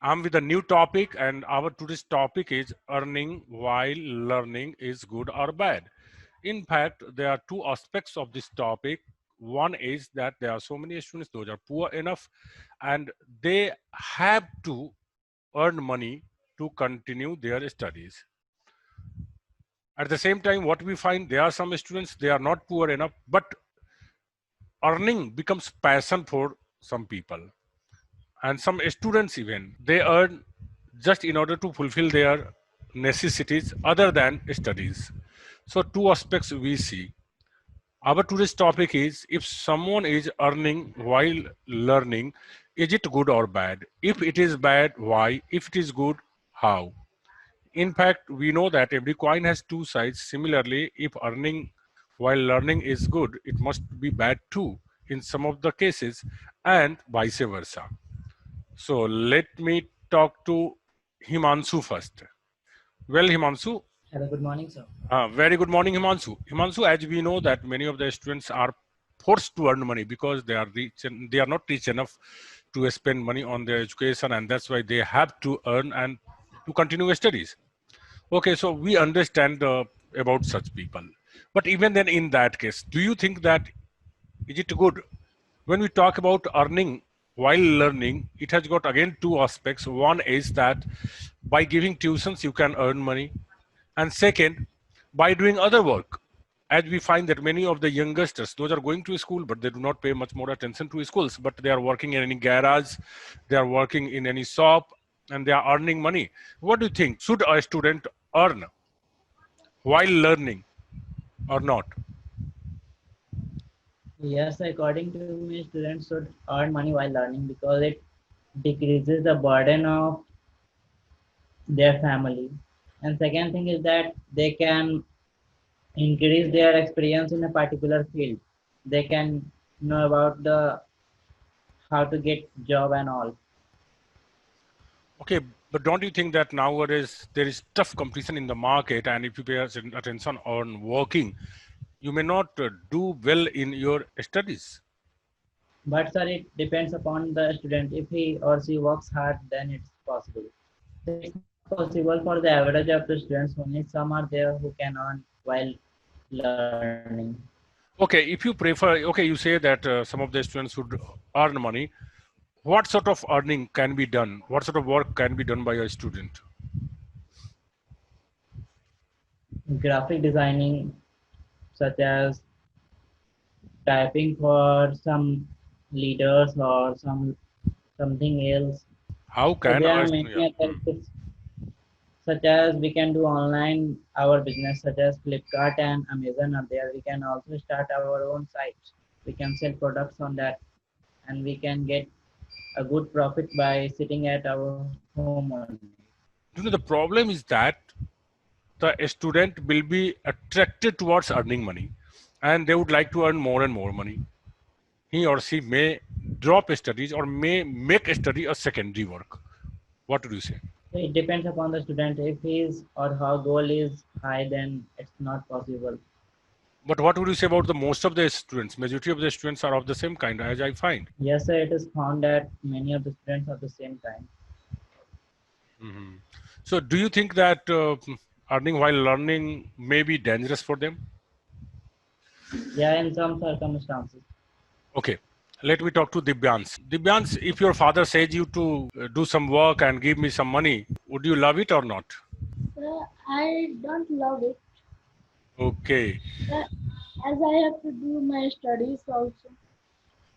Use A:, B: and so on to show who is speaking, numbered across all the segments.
A: I'm with a new topic, and our today's topic is earning while learning is good or bad. In fact, there are two aspects of this topic. One is that there are so many students, those are poor enough, and they have to earn money to continue their studies. At the same time, what we find, there are some students, they are not poor enough, but earning becomes passion for some people. And some students even, they earn just in order to fulfill their necessities other than studies. So two aspects we see. Our today's topic is, if someone is earning while learning, is it good or bad? If it is bad, why? If it is good, how? In fact, we know that every coin has two sides. Similarly, if earning while learning is good, it must be bad too in some of the cases, and vice versa. So let me talk to Himanshu first. Well, Himanshu,
B: Hello, good morning, sir.
A: very good morning, Himanshu. Himanshu, as we know that many of the students are forced to earn money because they are rich and they are not rich enough to spend money on their education, and that's why they have to earn and to continue studies. Okay, so we understand about such people. But even then, in that case, do you think that is it good? When we talk about earning while learning, it has got again two aspects. One is that by giving tuitions, you can earn money. And second, by doing other work. As we find that many of the youngsters, those are going to school, but they do not pay much more attention to schools, but they are working in any garage, they are working in any shop, and they are earning money. What do you think? Should a student earn while learning or not?
B: Yes, according to me, students should earn money while learning because it decreases the burden of their family. And second thing is that they can increase their experience in a particular field. They can know about the how to get job and all.
A: Okay, but don't you think that nowadays there is tough competition in the market, and if you pay attention on working, you may not do well in your studies?
B: But sir, it depends upon the student. If he or she works hard, then it's possible. It's not possible for the average of the students. Only some are there who can earn while learning.
A: Okay, if you prefer, okay, you say that some of the students should earn money. What sort of earning can be done? What sort of work can be done by a student?
B: Graphic designing, such as typing for some leaders or something else.
A: How
B: So
A: can
B: there
A: a
B: are
A: student?
B: many
A: Yeah.
B: other tips, such as we can do online our business, such as Flipkart and Amazon are there. We can also start our own site. We can sell products on that, and we can get a good profit by sitting at our home only.
A: The problem is that the student will be attracted towards earning money, and they would like to earn more and more money. He or she may drop studies or may make study a secondary work. What do you say?
B: So it depends upon the student. If his or her goal is high, then it's not possible.
A: But what would you say about the most of the students? Majority of the students are of the same kind, as I find.
B: Yes, sir, it is found that many of the students are the same kind.
A: Mhm. So, do you think that earning while learning may be dangerous for them?
B: Yeah, in some circumstances.
A: Okay, let me talk to Dibyans. Dibyans, if your father says you to do some work and give me some money, would you love it or not?
C: I don't love it
A: Okay.
C: uh, as I have to do my studies also.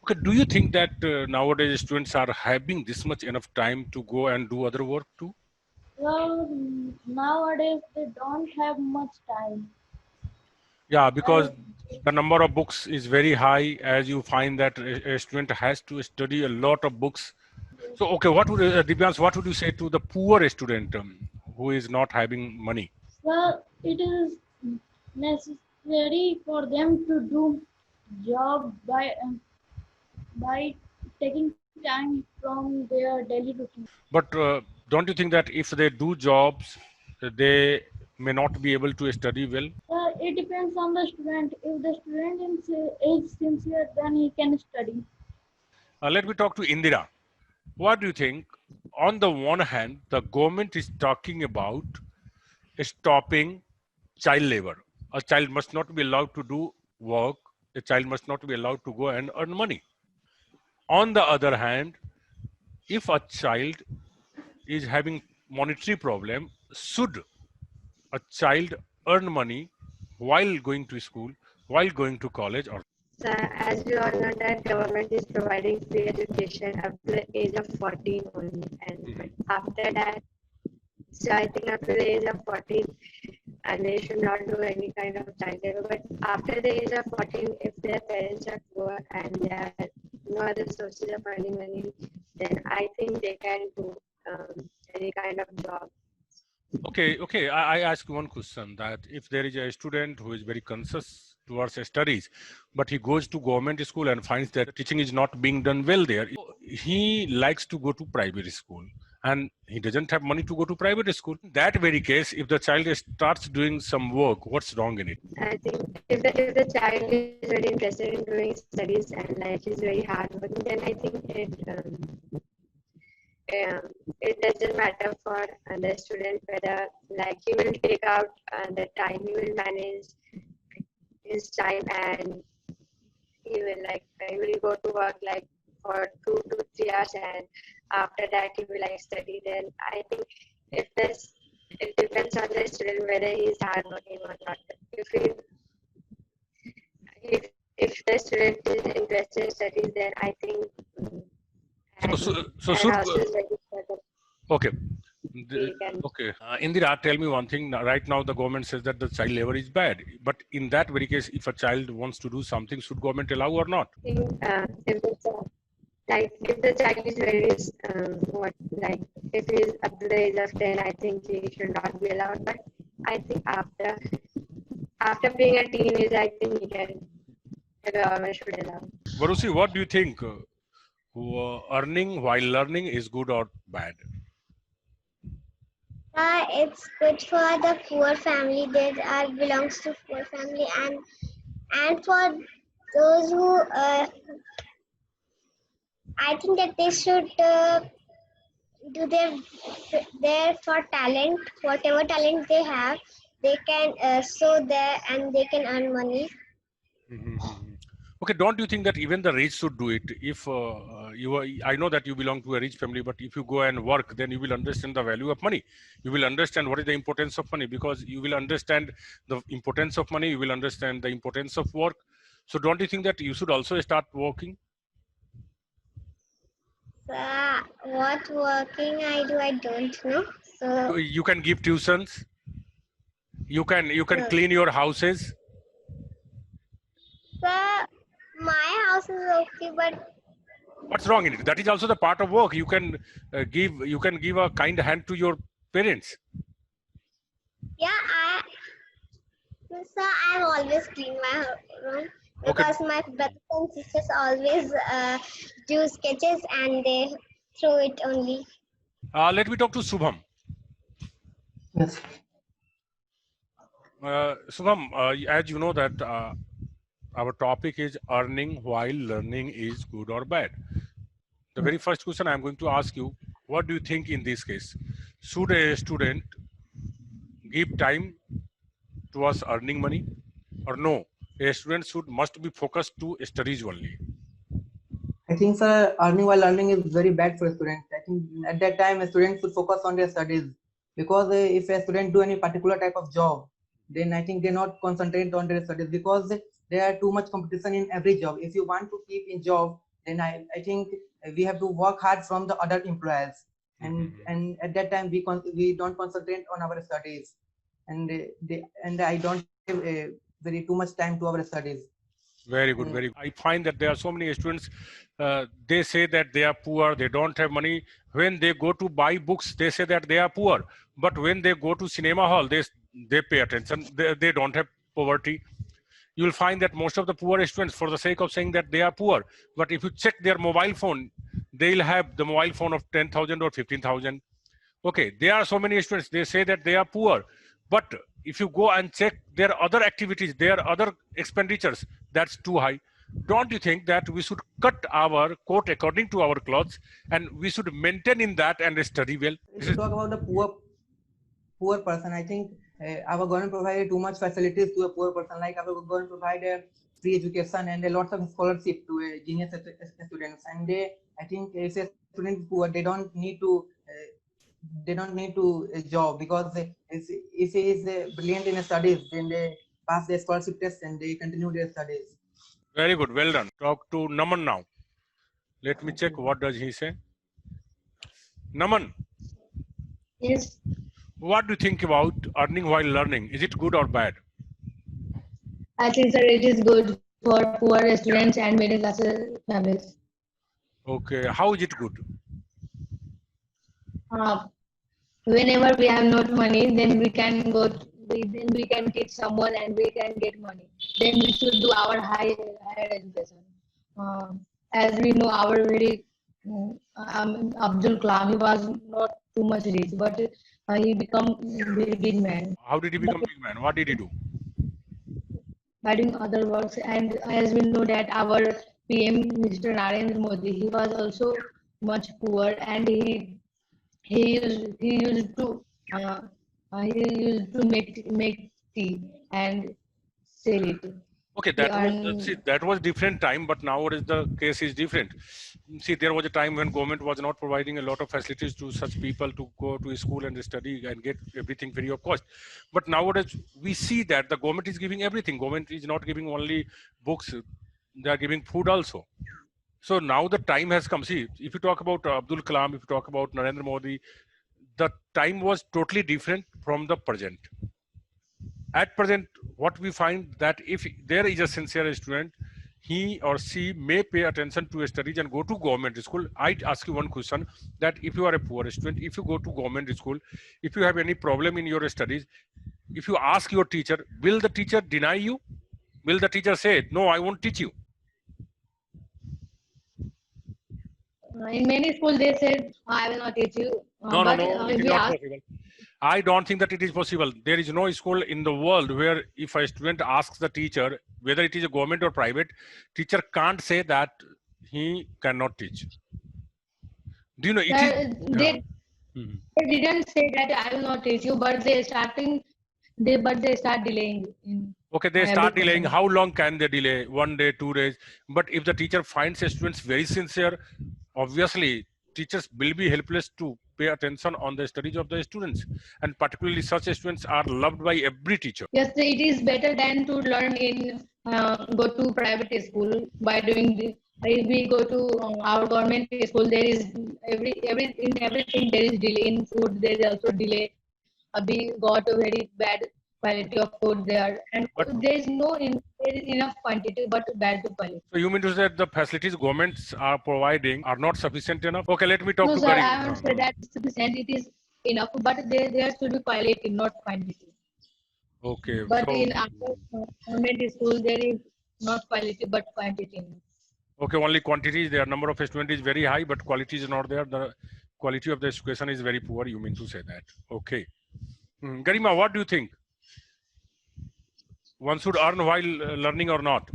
A: Okay. Do you think that nowadays students are having this much enough time to go and do other work too?
C: Well, nowadays they don't have much time.
A: Yeah, because
C: As
A: the number of books is very high, as you find that a student has to study a lot of books. So, okay, what would Divyans, what would you say to the poor student who is not having money?
C: well, it is necessary for them to do job by taking time from their daily routine.
A: But don't you think that if they do jobs, they may not be able to study well?
C: It depends on the student. If the student is sincere, then he can study.
A: Let me talk to Indira. What do you think? on the one hand, the government is talking about stopping child labor. A child must not be allowed to do work. A child must not be allowed to go and earn money. On the other hand, if a child is having monetary problem, should a child earn money while going to school, while going to college, or
D: So as we all know that government is providing free education up to the age of 14 only, and after that, so I think up to the age of 14, and they should not do any kind of child labor. But after the age of 14, if their parents are poor and there are no other sources of earning money, then I think they can do any kind of job.
A: okay, I ask one question, that if there is a student who is very conscious towards his studies, but he goes to government school and finds that teaching is not being done well there, he likes to go to private school and he doesn't have money to go to private school. In that very case, if the child starts doing some work, what's wrong in it?
D: I think if the child is very interested in doing studies and like is very hardworking, then I think it doesn't matter for the student whether like he will take out the time, he will manage his time, and he will go to work like for 2 to 3 hours, and after that he will like study. Then I think it depends on the student whether he is hardworking or not. If the student is interested in studies, then I think
A: Okay.
D: can.
A: Okay. Indira, tell me one thing. Right now, the government says that the child labor is bad. But in that very case, if a child wants to do something, should government allow or not?
D: I think if the child is very if he is up to the age of 10, I think he should not be allowed. But I think after being a teenager, I think the government should allow.
A: Varusi, what do you think? Earning while learning is good or bad?
E: It's good for the poor family that belongs to poor family, and for those who I think that they should do their for talent, whatever talent they have, they can show there and they can earn money.
A: Okay, don't you think that even the rich should do it? If I know that you belong to a rich family, but if you go and work, then you will understand the value of money. You will understand what is the importance of money, because you will understand the importance of money. You will understand the importance of work. So don't you think that you should also start working?
E: What working I do, I don't know. So
A: You can give tuitions. You can clean your houses.
E: my house is okay, but
A: What's wrong in it? That is also the part of work. You can give a kind hand to your parents.
E: yeah, I've always cleaned my room because my brothers and sisters always do sketches and they throw it only.
A: Let me talk to Subham.
F: Yes.
A: Subham, as you know that our topic is earning while learning is good or bad. The very first question I'm going to ask you, what do you think in this case? Should a student give time towards earning money, or no? A student must be focused to studies only.
F: I think, sir, earning while learning is very bad for a student. I think at that time, a student should focus on their studies, because if a student do any particular type of job, then I think they not concentrate on their studies, because there are too much competition in every job. If you want to keep in job, then I think we have to work hard from the other employers, and at that time we don't concentrate on our studies, and I don't have very too much time to our studies.
A: Very good, very good. I find that there are so many students, they say that they are poor, they don't have money. When they go to buy books, they say that they are poor. But when they go to cinema hall, they pay attention. They don't have poverty. You will find that most of the poor students, for the sake of saying that they are poor, but if you check their mobile phone, they'll have the mobile phone of 10,000 or 15,000. Okay, there are so many students, they say that they are poor. But if you go and check their other activities, their other expenditures, that's too high. don't you think that we should cut our coat according to our clothes and we should maintain in that and study well?
F: If you talk about the poor person, I think our government provided too much facilities to a poor person. Like our government provided free education and a lot of scholarship to genius students. And I think if a student is poor, they don't need to a job, because if he is brilliant in studies, then they pass their scholarship test and they continue their studies.
A: Very good, well done. Talk to Naman now. Let me check what does he say. Naman,
D: Yes,
A: what do you think about earning while learning? Is it good or bad?
D: I think sir, it is good for poor students and middle class families.
A: Okay, how is it good?
D: Whenever we have not money, then we can then we can teach someone and we can get money. Then we should do our higher education. As we know, our very Abdul Kalam, he was not too much rich, but he become very big man
A: How did he become big man? What did he do?
D: by doing other works. And as we know that our PM, Mr. Narendra Modi, he was also much poor, and he used to make tea and sell it.
A: Okay, that was different time, but nowadays the case is different. See, there was a time when government was not providing a lot of facilities to such people to go to school and study and get everything free of cost. But nowadays we see that the government is giving everything. Government is not giving only books; they are giving food also. So now the time has come. See, if you talk about Abdul Kalam, if you talk about Narendra Modi, the time was totally different from the present. At present, what we find that if there is a sincere student, he or she may pay attention to studies and go to government school. I'd ask you one question, that if you are a poor student, if you go to government school, if you have any problem in your studies, if you ask your teacher, will the teacher deny you? Will the teacher say, no, I won't teach you?
D: In many schools, they said, I will not teach you.
A: No, it is not possible. I don't think that it is possible. There is no school in the world where if a student asks the teacher, whether it is a government or private, teacher can't say that he cannot teach. Do you know?
D: They didn't say that I will not teach you, but they start delaying.
A: Okay, they start delaying. How long can they delay? 1 day, 2 days. But if the teacher finds a student very sincere, obviously teachers will be helpless to pay attention on the studies of the students, and particularly such students are loved by every teacher.
D: Yes, it is better than to learn in go to private school by doing this. If we go to our government school, there is everything there is delay in food. There is also delay. We got a very bad quality of food there, and there is enough quantity but bad quality.
A: So you mean to say that the facilities governments are providing are not sufficient enough? Okay, let me talk to
D: sir,
A: Karim.
D: I haven't said that sufficient. It is enough, but there should be quality, not quantity.
A: Okay.
D: But
A: so,
D: in our government school, there is not quality but quantity.
A: Okay, only quantities. Their number of students is very high, but quality is not there. The quality of the education is very poor. You mean to say that? Okay. Garima, what do you think? One should earn while learning or not?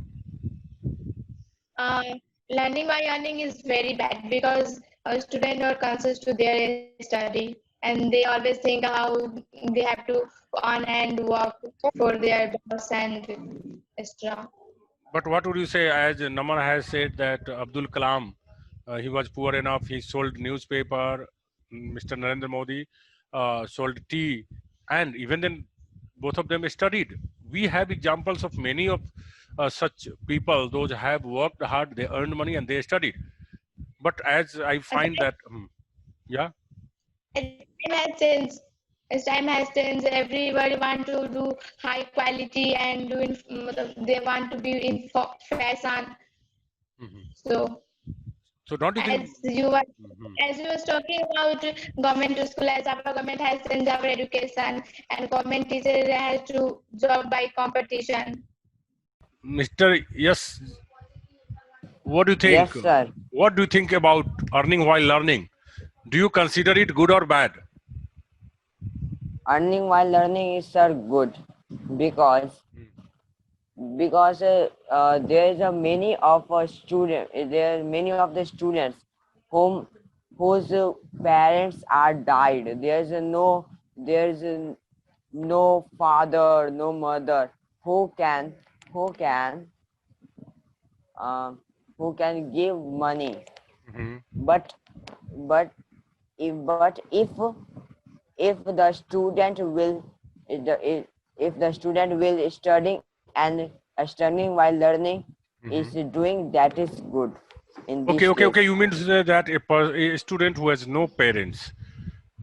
G: Learning while earning is very bad, because a student not conscious to their study, and they always think how they have to earn and work for their boss and extra.
A: But what would you say, as Naman has said that Abdul Kalam, he was poor enough, he sold newspaper, Mr. Narendra Modi sold tea, and even then both of them studied. We have examples of many of such people, those have worked hard, they earned money and they studied. But as I find that, yeah.
G: As time has changed, everybody want to do high quality and they want to be in fashion.
A: So don't you think?
G: As you was talking about government school, as our government has changed our education, and government teacher has to job by competition.
A: Mr. Yes, what do you think?
H: Yes, sir.
A: What do you think about earning while learning? Do you consider it good or bad?
H: Earning while learning is, sir, good, because because there is a many of a student. There are many of the students whom whose parents are died. No father, no mother who can uh, who can give money.
A: Mhm.
H: But but if the student will if the student will studying and studying while learning is
A: Mhm.
H: doing, that is good in this
A: Okay.
H: case.
A: You mean to say that a student who has no parents,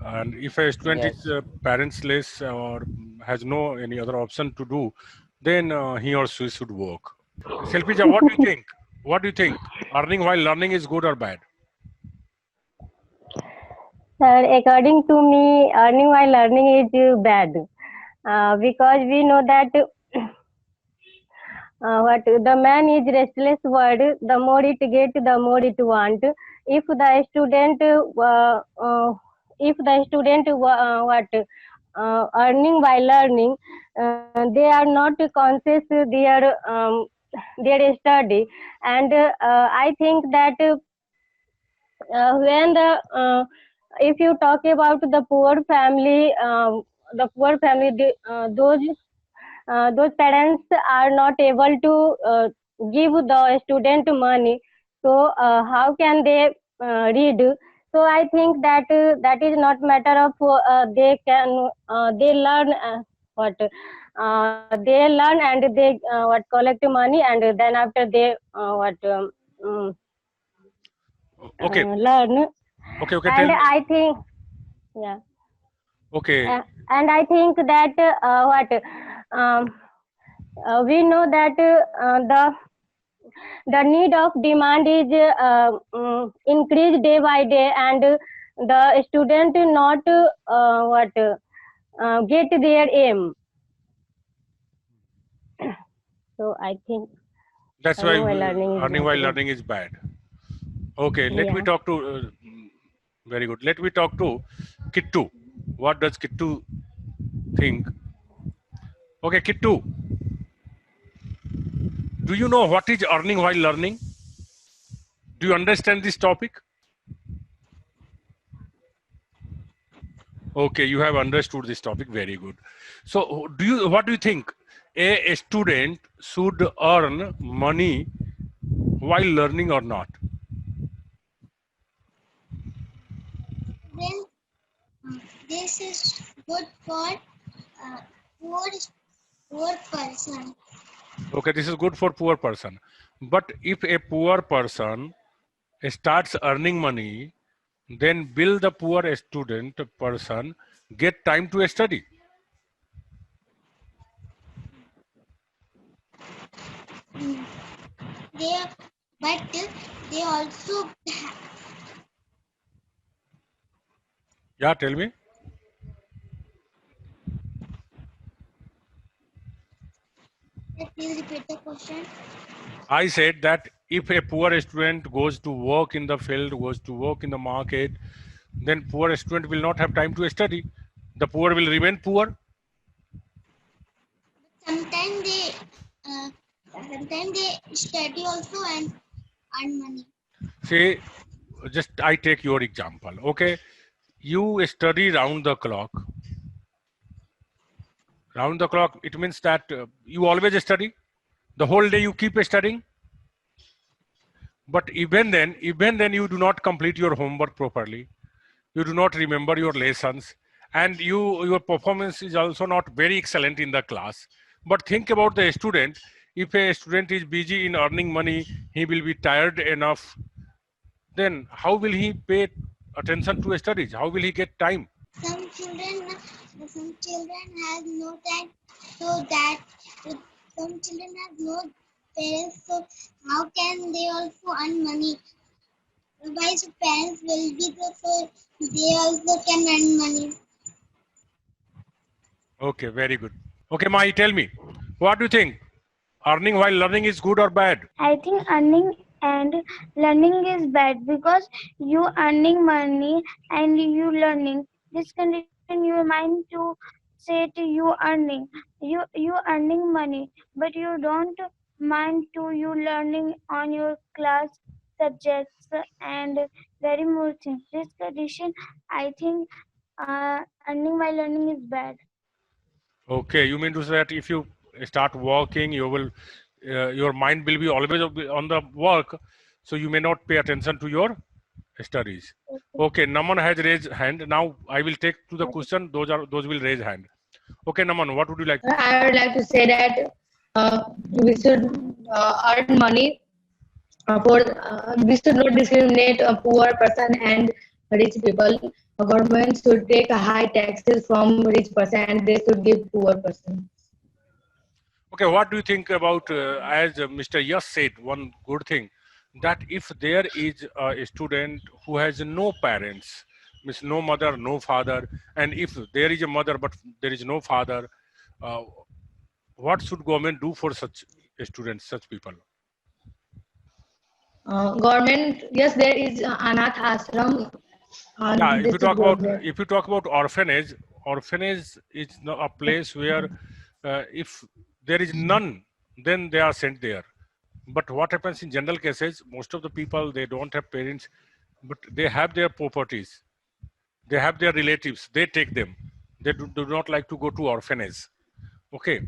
A: and if a student is
H: Yes.
A: parentless or has no any other option to do, then he or she should work. Selfija, what do you think? What do you think? Earning while learning is good or bad?
I: Sir, according to me, earning while learning is bad because we know that what the man is restless word. The more it get, the more it want. If the student, if the student what earning while learning, they are not conscious their study, and I think that when the if you talk about the poor family, those parents are not able to give the student money, so how can they read? So I think that that is not matter of they learn what they learn and they what collect money, and then after they
A: Okay,
I: learn.
A: tell
I: And
A: me.
I: I think, yeah,
A: Okay,
I: and I think that um, we know that the need of demand is increased day by day, and the student not get their aim. So I think
A: that's why
I: earning while learning is
A: earning
I: not
A: while
I: good.
A: learning is bad. Okay, let me
I: Yeah.
A: talk to. Very good. Let me talk to Kittu. What does Kittu think? Okay, Kittu, do you know what is earning while learning? Do you understand this topic? Okay, you have understood this topic. Very good. So, what do you think? A student should earn money while learning or not?
E: Well, this is good for poor poor person.
A: Okay, this is good for poor person. But if a poor person starts earning money, then will the poor student person get time to study?
E: Mm, They but they also
A: Yeah, tell me.
E: please repeat the question.
A: I said that if a poor student goes to work in the field, goes to work in the market, then poor student will not have time to study. The poor will remain poor.
E: Sometimes uh, sometimes they study also and earn money.
A: Say, just I take your example. Okay, you study round the clock. Round the clock, it means that you always study. The whole day you keep studying. But even then, you do not complete your homework properly. You do not remember your lessons, and your performance is also not very excellent in the class. But think about the student. If a student is busy in earning money, he will be tired enough. Then how will he pay attention to studies? How will he get time?
E: Some children have no time, so that some children have no parents. So how can they also earn money? Why so parents will be there, so they also can earn money.
A: Okay, very good. Okay, Mai, tell me, what do you think? Earning while learning is good or bad?
C: I think earning and learning is bad because you earning money and you learning. This condition your mind to said you earning money, but you don't mind to you learning on your class subjects and very more things. This condition, I think, earning while learning is bad.
A: Okay, you mean to say that if you start working, you will, your mind will be always on the work, so you may not pay attention to your studies. Okay, Naman has raised hand. Now I will take to the question. Those will raise hand. Okay, Naman, what would you like?
G: I would like to say that we should earn money we should not discriminate a poor person and rich people. The government should take high taxes from rich person and they should give poor person.
A: Okay, what do you think about, as Mr. Yash said, one good thing, that if there is a student who has no parents, means no mother, no father, and if there is a mother but there is no father, uh, what should government do for such students, such people?
G: Government, yes, there is Anath Ashram.
A: Yeah,
G: They should go there.
A: if you talk about orphanage, orphanage is a place where if there is none, then they are sent there. But what happens in general cases, most of the people, they don't have parents, but they have their properties, they have their relatives, they take them. They do not like to go to orphanage. Okay,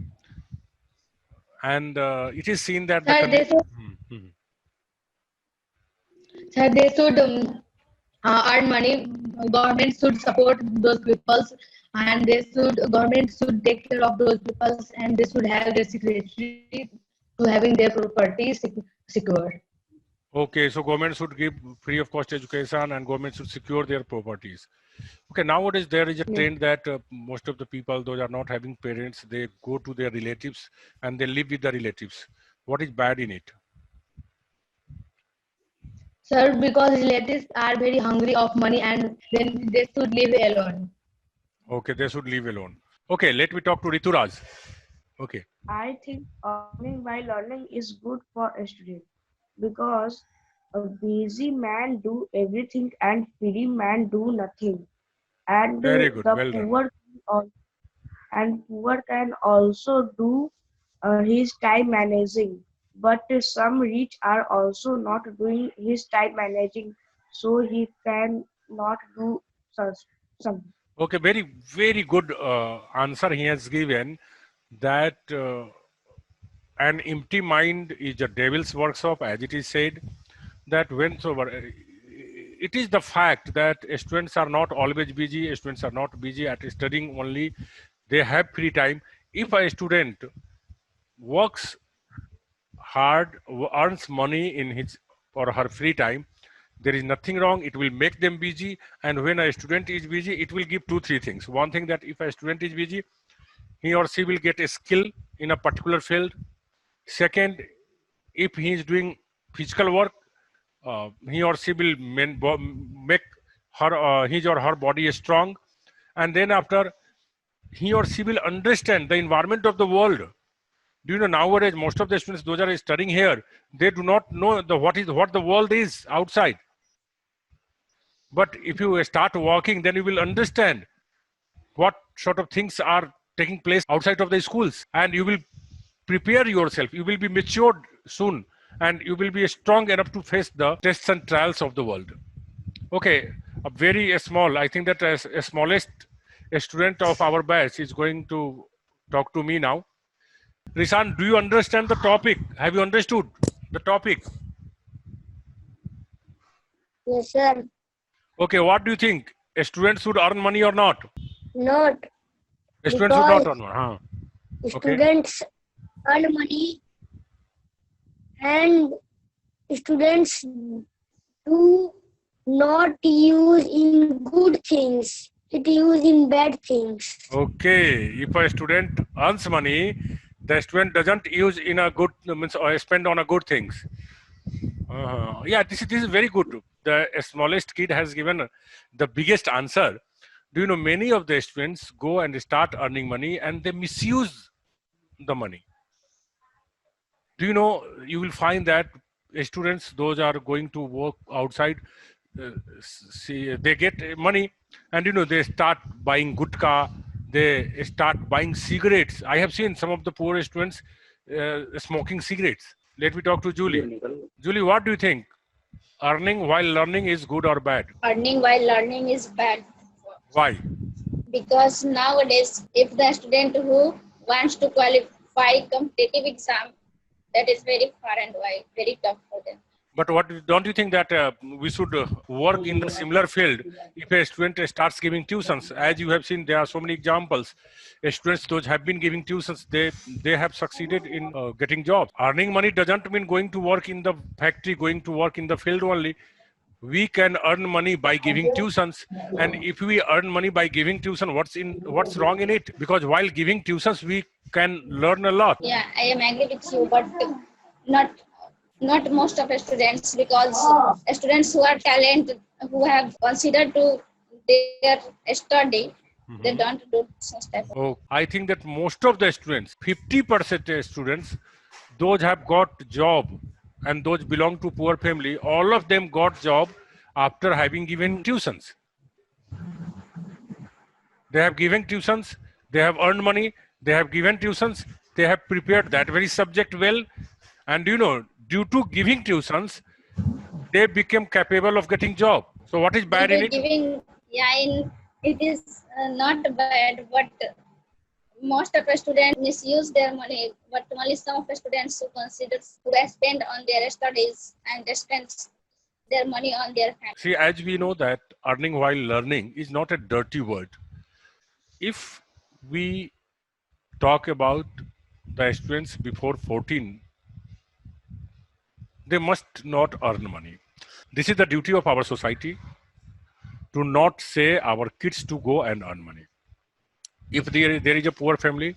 A: and it is seen that the
G: Sir, they should, sir, they should earn money. Government should support those peoples, and they should government should take care of those peoples, and they should have their secretary to having their property secure.
A: Okay, so government should give free of cost education and government should secure their properties. Okay, nowadays there is a trend that most of the people, those are not having parents, they go to their relatives and they live with the relatives. What is bad in it?
G: Sir, because relatives are very hungry of money and then they should live alone.
A: Okay, they should live alone. Okay, let me talk to Rituraj. Okay.
J: I think earning while learning is good for a student because a busy man do everything and free man do nothing. And
A: Very good,
J: the
A: well done.
J: poor can also do his time managing. But some rich are also not doing his time managing, so he can not do some.
A: Okay, very good answer he has given, that an empty mind is a devil's workshop, as it is said, that whensoever, it is the fact that students are not always busy, students are not busy at studying only, they have free time. If a student works hard, earns money in his or her free time, there is nothing wrong, it will make them busy. And when a student is busy, it will give 2-3 things. One thing, that if a student is busy, he or she will get a skill in a particular field. Second, if he is doing physical work, he or she will make her his or her body strong. And then after, he or she will understand the environment of the world. Do you know, nowadays most of the students, those are studying here, they do not know what the world is outside. But if you start working, then you will understand what sort of things are taking place outside of the schools, and you will prepare yourself. You will be matured soon, and you will be strong enough to face the tests and trials of the world. Okay, a very small, I think that as a smallest student of our batch is going to talk to me now. Rishan, do you understand the topic? Have you understood the topic?
E: Yes, sir.
A: Okay, what do you think? A student should earn money or not?
E: Not.
A: A student should not earn money. Okay.
E: Students earn money and students do not use in good things. It use in bad things.
A: Okay, if a student earns money, the student doesn't use in a good, means or spend on a good things. Yeah, this is very good. The smallest kid has given the biggest answer. Do you know, many of the students go and start earning money and they misuse the money. Do you know, you will find that students, those are going to work outside, see, they get money and you know, they start buying gutka, they start buying cigarettes. I have seen some of the poor students smoking cigarettes. Let me talk to Julie. Julie, what do you think? Earning while learning is good or bad?
K: Earning while learning is bad
A: Why?
K: because nowadays, if the student who wants to qualify competitive exam, that is very far and wide, very tough for them.
A: But what don't you think that we should work in the similar field if a student starts giving tuitions? As you have seen, there are so many examples. Students those have been giving tuitions, they have succeeded in getting jobs. Earning money doesn't mean going to work in the factory, going to work in the field only. We can earn money by giving tuitions, and if we earn money by giving tuition, what's wrong in it? Because while giving tuitions, we can learn a lot.
K: Yeah, I am agree with you, but not most of the students, because students who are talented, who have considered to their study, they don't do such type of.
A: Oh, I think that most of the students, 50% students, those have got job and those belong to poor family, all of them got job after having given tuitions. They have given tuitions, they have earned money, they have given tuitions, they have prepared that very subject well, and due to giving tuitions, they became capable of getting job. So what is bad in it?
K: It is not bad, but most of the students misuse their money, but only some of the students who spend on their studies and they spend their money on their family.
A: See, as we know that earning while learning is not a dirty word. If we talk about the students before 14, they must not earn money. This is the duty of our society to not say our kids to go and earn money. If there is a poor family,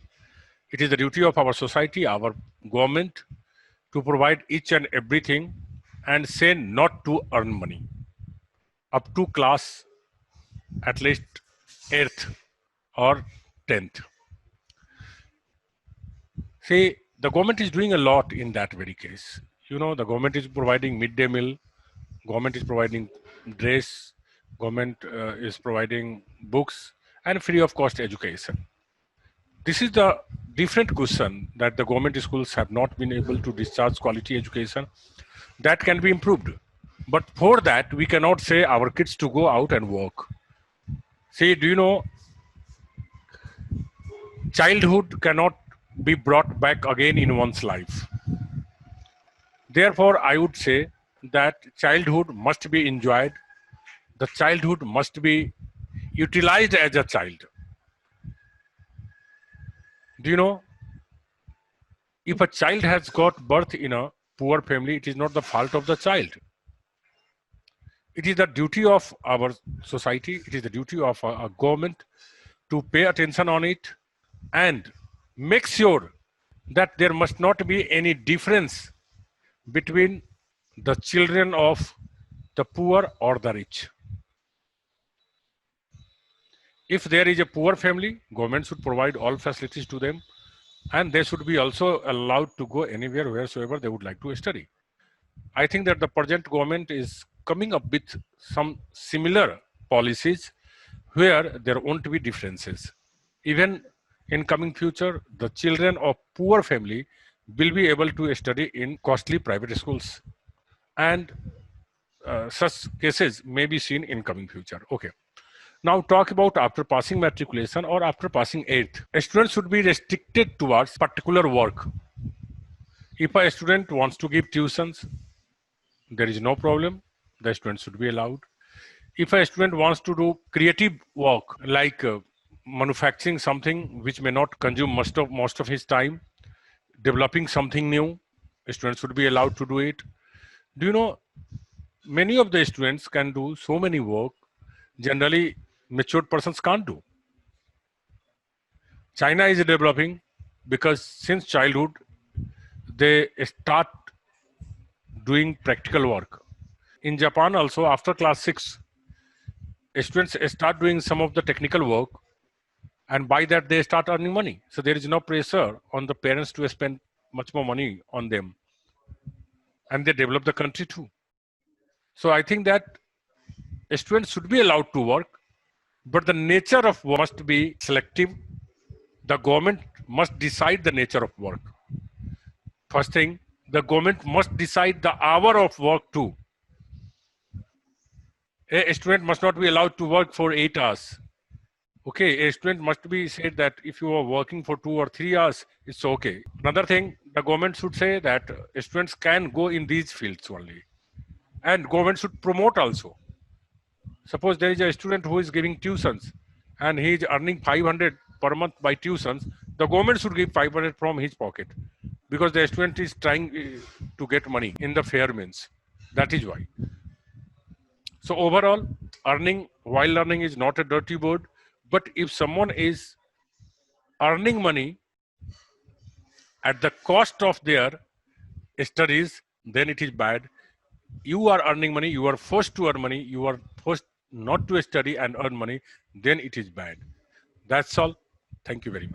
A: it is the duty of our society, our government, to provide each and everything and say not to earn money up to class at least 8th or 10th. See, the government is doing a lot in that very case. The government is providing midday meal, government is providing dress, government is providing books and free of cost education. This is the different question that the government schools have not been able to discharge quality education. That can be improved. But for that, we cannot say our kids to go out and work. See, do you know, childhood cannot be brought back again in one's life. Therefore, I would say that childhood must be enjoyed. The childhood must be utilized as a child. Do you know, if a child has got birth in a poor family, it is not the fault of the child. It is the duty of our society, it is the duty of our government to pay attention on it and make sure that there must not be any difference between the children of the poor or the rich. If there is a poor family, government should provide all facilities to them, and they should be also allowed to go anywhere wheresoever they would like to study. I think that the present government is coming up with some similar policies where there won't be differences. Even in coming future, the children of poor family will be able to study in costly private schools, and such cases may be seen in coming future. Okay. Now talk about after passing matriculation or after passing 8th. A student should be restricted towards particular work. If a student wants to give tuitions, there is no problem. The student should be allowed. If a student wants to do creative work like manufacturing something which may not consume most of his time, developing something new, a student should be allowed to do it. Do you know, many of the students can do so many work generally matured persons can't do. China is developing because since childhood they start doing practical work. In Japan also, after class 6, students start doing some of the technical work, and by that they start earning money. So there is no pressure on the parents to spend much more money on them, and they develop the country too. So I think that students should be allowed to work, But the nature of work must be selective. The government must decide the nature of work. First thing, the government must decide the hour of work too. A student must not be allowed to work for 8 hours. Okay, a student must be said that if you are working for 2 or 3 hours, it's okay. Another thing, the government should say that students can go in these fields only. And government should promote also. Suppose there is a student who is giving tuitions and he is earning 500 per month by tuitions, the government should give 500 from his pocket because the student is trying to get money in the fair means. That is why. So overall, earning while learning is not a dirty word, but if someone is earning money at the cost of their studies, then it is bad. You are earning money, you are forced to earn money, you are forced not to study and earn money, then it is bad. That's all. Thank you very much.